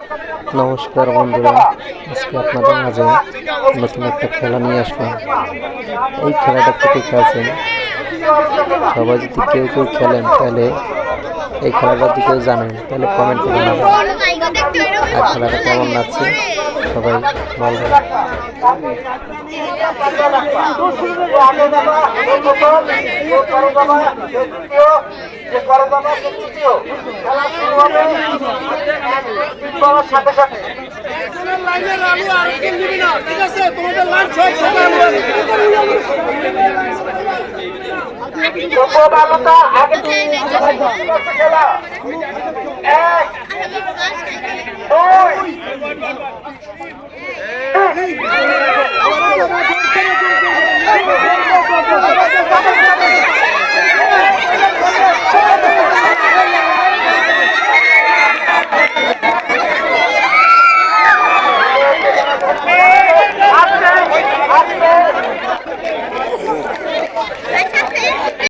নমস্কার বন্ধুরা, আজকে আপনাদের মাঝে নতুন একটা খেলা নিয়ে আসলাম। এই খেলাটা কে খেলছেন? সবাই যদি কেউ খেলেন তাহলে এই খেলাটা যদি কেউ জানেন তাহলে কমেন্ট করে জানাবেন। আর খেলাটা কেমন লাগছে সবাই বলবেন। সাথে সাথে ঠিক আছে, তোমাদের খেলা